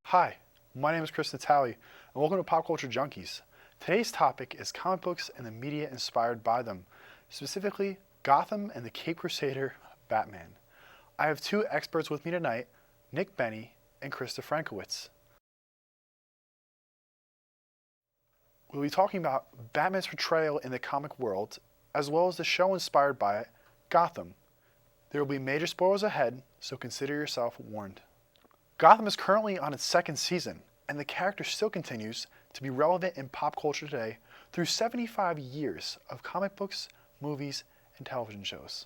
Hi, my name is Chris Natali, and welcome to Pop Culture Junkies. Today's topic is comic books and the media inspired by them, specifically Gotham and the Cape Crusader Batman. I have two experts with me tonight, Nick Benny and Krista Frankowitz. We'll be talking about Batman's portrayal in the comic world, as well as the show inspired by it, Gotham. There will be major spoilers ahead, so consider yourself warned. Gotham is currently on its second season, and the character still continues to be relevant in pop culture today through 75 years of comic books, movies, and television shows.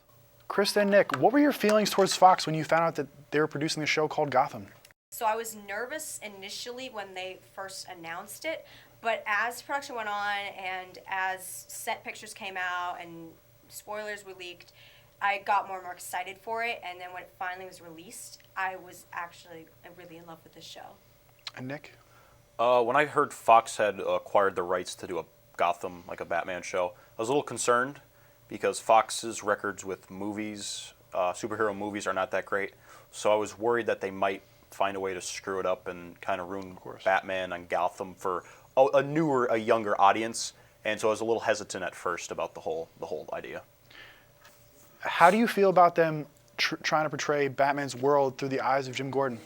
Krista and Nick, what were your feelings towards Fox when you found out that they were producing a show called Gotham? So I was nervous initially when they first announced it, but as production went on and as set pictures came out and spoilers were leaked, I got more and more excited for it, and then when it finally was released, I was actually really in love with the show. And Nick? When I heard Fox had acquired the rights to do a Gotham, like a Batman show, I was a little concerned because Fox's records with movies, superhero movies, are not that great. So I was worried that they might find a way to screw it up and kind of ruin Batman and Gotham for a younger audience. And so I was a little hesitant at first about the whole idea. How do you feel about them trying to portray Batman's world through the eyes of Jim Gordon?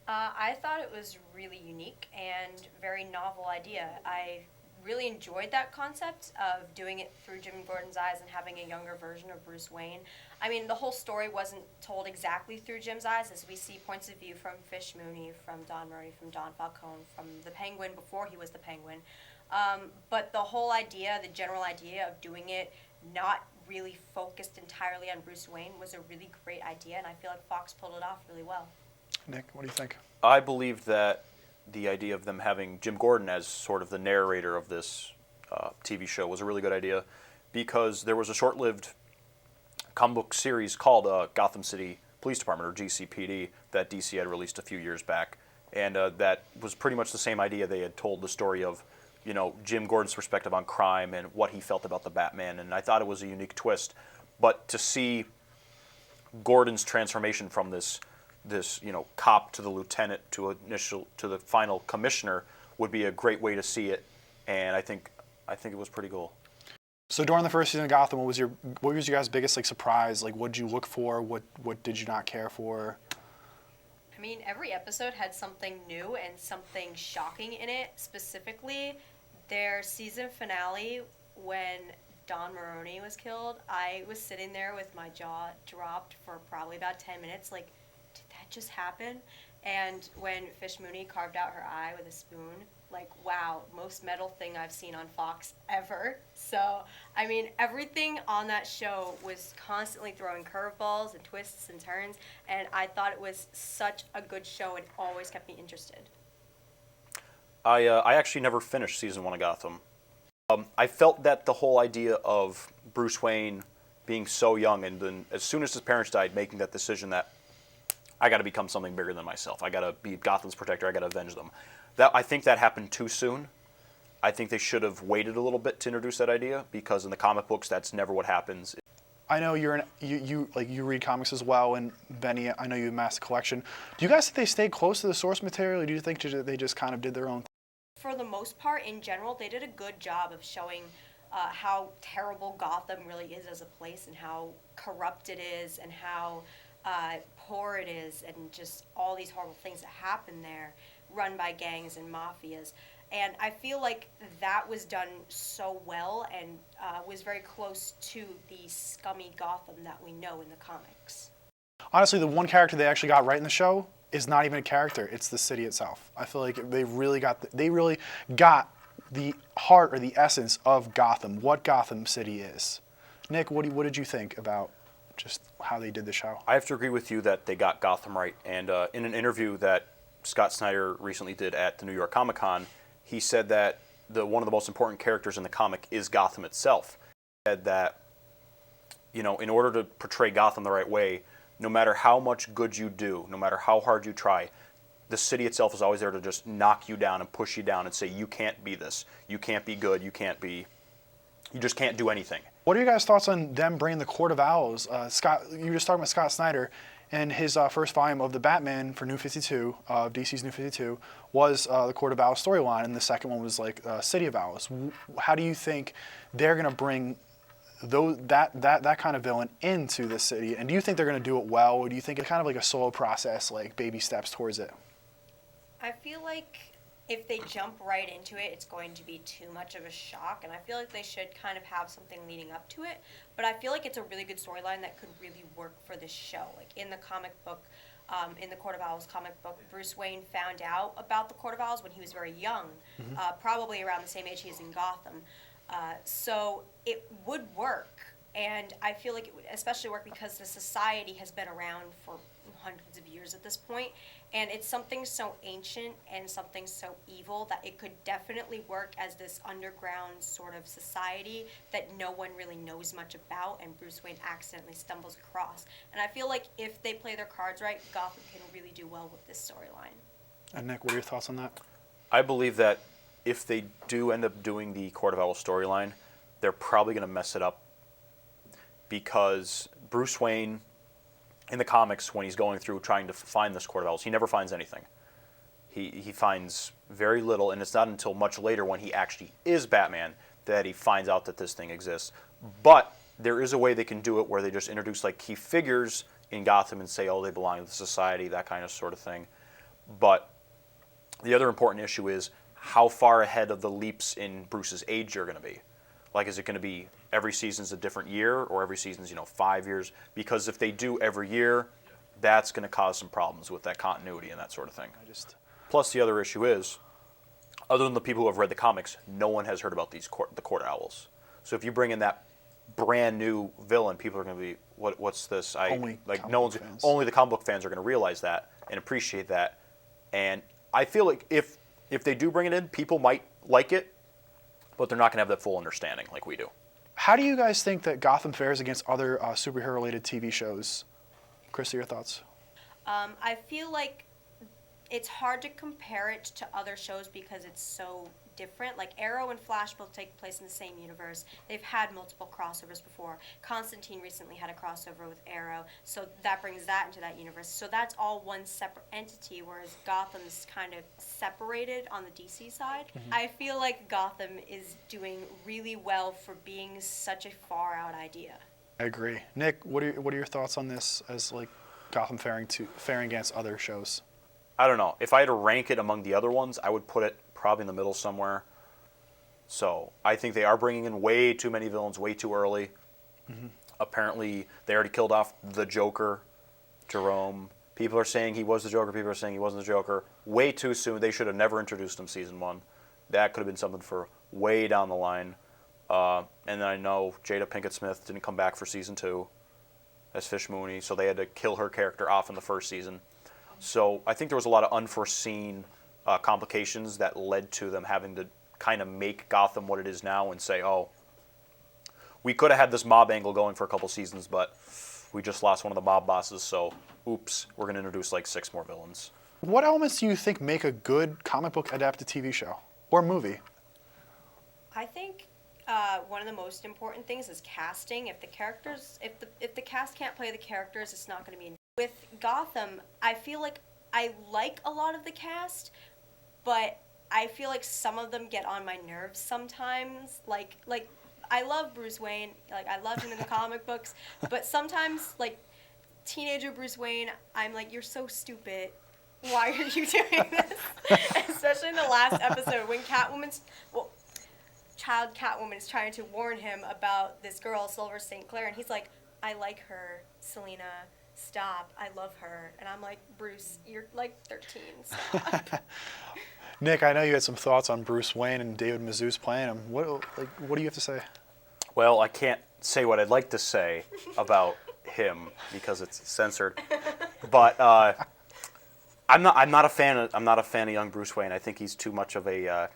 I thought it was really unique and very novel idea. I really enjoyed that concept of doing it through Jim Gordon's eyes and having a younger version of Bruce Wayne. I mean, the whole story wasn't told exactly through Jim's eyes, as we see points of view from Fish Mooney, from Don Murray, from Don Falcone, from the Penguin before he was the Penguin. But the whole idea, the general idea of doing it not really focused entirely on Bruce Wayne was a really great idea, and I feel like Fox pulled it off really well. Nick, what do you think? I believe that the idea of them having Jim Gordon as sort of the narrator of this TV show was a really good idea, because there was a short-lived comic book series called Gotham City Police Department, or GCPD, that DC had released a few years back, and that was pretty much the same idea. They had told the story of, you know, Jim Gordon's perspective on crime and what he felt about the Batman, and I thought it was a unique twist. But to see Gordon's transformation from this cop to the lieutenant to the final commissioner would be a great way to see it, and I think it was pretty cool. So during the first season of Gotham, what was your guys' biggest surprise? What did you look for? What did you not care for? I mean, every episode had something new and something shocking in it. Specifically, their season finale, when Don Maroney was killed, I was sitting there with my jaw dropped for probably about 10 minutes, like, did that just happen? And when Fish Mooney carved out her eye with a spoon, like, wow, most metal thing I've seen on Fox ever. So, I mean, everything on that show was constantly throwing curveballs and twists and turns, and I thought it was such a good show. It always kept me interested. I actually never finished season 1 of Gotham. I felt that the whole idea of Bruce Wayne being so young, and then as soon as his parents died, making that decision that I got to become something bigger than myself. I got to be Gotham's protector. I got to avenge them. I think that happened too soon. I think they should have waited a little bit to introduce that idea, because in the comic books, that's never what happens. I know you read comics as well, and Benny, I know you amassed a collection. Do you guys think they stayed close to the source material, or do you think they just kind of did their own thing? For the most part, in general, they did a good job of showing how terrible Gotham really is as a place, and how corrupt it is, and how poor it is, and just all these horrible things that happen there, run by gangs and mafias. And I feel like that was done so well, and was very close to the scummy Gotham that we know in the comics. Honestly, the one character they actually got right in the show is not even a character. It's the city itself. I feel like they really got the heart or the essence of Gotham, what Gotham City is. Nick, what did you think about just how they did the show? I have to agree with you that they got Gotham right. And in an interview that Scott Snyder recently did at the New York Comic Con, he said that one of the most important characters in the comic is Gotham itself. He said that, in order to portray Gotham the right way, no matter how much good you do, no matter how hard you try, the city itself is always there to just knock you down and push you down and say, you can't be this, you can't be good, you just can't do anything. What are your guys' thoughts on them bringing the Court of Owls? Scott, you were just talking about Scott Snyder, and his first volume of the Batman for New 52, DC's New 52, was the Court of Owls storyline, and the second one was like City of Owls. How do you think they're going to bring that kind of villain into the city? And do you think they're going to do it well, or do you think it's kind of like a slow process, like baby steps towards it? I feel like if they jump right into it, it's going to be too much of a shock, and I feel like they should kind of have something leading up to it. But I feel like it's a really good storyline that could really work for this show. Like in the comic book, in the Court of Owls comic book, Bruce Wayne found out about the Court of Owls when he was very young, probably around the same age he is in Gotham. So it would work, and I feel like it would especially work because the society has been around for hundreds of years at this point, and it's something so ancient and something so evil that it could definitely work as this underground sort of society that no one really knows much about, and Bruce Wayne accidentally stumbles across. And I feel like if they play their cards right, Gotham can really do well with this storyline. And Nick, what are your thoughts on that? I believe that if they do end up doing the Court of Owls storyline, they're probably going to mess it up because Bruce Wayne, in the comics, when he's going through trying to find this Court of Owls, he never finds anything. He finds very little, and it's not until much later when he actually is Batman that he finds out that this thing exists. But there is a way they can do it where they just introduce like key figures in Gotham and say, oh, they belong to the society, that kind of sort of thing. But the other important issue is how far ahead of the leaps in Bruce's age you're going to be. Like, is it going to be every season's a different year, or every season's 5 years? Because if they do every year, that's going to cause some problems with that continuity and that sort of thing. Plus, the other issue is, other than the people who have read the comics, no one has heard about the Court of Owls. So if you bring in that brand new villain, people are going to be, what's this? Only the comic book fans are going to realize that and appreciate that. And I feel like if they do bring it in, people might like it, but they're not going to have that full understanding like we do. How do you guys think that Gotham fares against other superhero-related TV shows? Krista, your thoughts? I feel like it's hard to compare it to other shows because it's so different. Like Arrow and Flash both take place in the same universe. They've had multiple crossovers before. Constantine recently had a crossover with Arrow, so that brings that into that universe. So that's all one separate entity, whereas Gotham's kind of separated on the DC side. Mm-hmm. I feel like Gotham is doing really well for being such a far out idea. I agree. Nick, what are your thoughts on this as like Gotham faring against other shows? I don't know. If I had to rank it among the other ones, I would put it probably in the middle somewhere. So I think they are bringing in way too many villains way too early. Mm-hmm. Apparently, they already killed off the Joker, Jerome. People are saying he was the Joker. People are saying he wasn't the Joker. Way too soon. They should have never introduced him season 1. That could have been something for way down the line. And then I know Jada Pinkett Smith didn't come back for season 2 as Fish Mooney, so they had to kill her character off in the first season. So I think there was a lot of unforeseen complications that led to them having to kind of make Gotham what it is now and say, oh, we could have had this mob angle going for a couple seasons, but we just lost one of the mob bosses, so oops, we're going to introduce like 6 more villains. What elements do you think make a good comic book adapted TV show or movie? I think one of the most important things is casting. If the cast can't play the characters, it's not going to be. With Gotham, I feel like I like a lot of the cast, but I feel like some of them get on my nerves sometimes. Like I love Bruce Wayne, like I loved him in the comic books, but sometimes like teenager Bruce Wayne, I'm like, you're so stupid. Why are you doing this? Especially in the last episode when child Catwoman is trying to warn him about this girl, Silver St. Clair, and he's like, I like her, Selena. Stop, I love her. And I'm like, Bruce, you're like 13, stop. Nick, I know you had some thoughts on Bruce Wayne and David Mazouz playing him. What do you have to say? Well, I can't say what I'd like to say about him because it's censored. But I'm not a fan of young Bruce Wayne. I think he's too much of a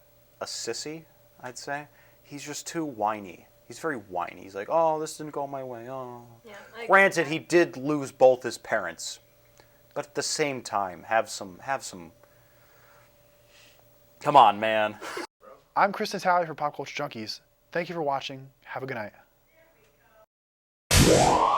sissy, I'd say. He's just too whiny. He's very whiny. He's like, oh, this didn't go my way. Oh. Yeah, granted, he did lose both his parents, but at the same time, have some. Come on, man. I'm Kristen Talley for Pop Culture Junkies. Thank you for watching. Have a good night. Bye.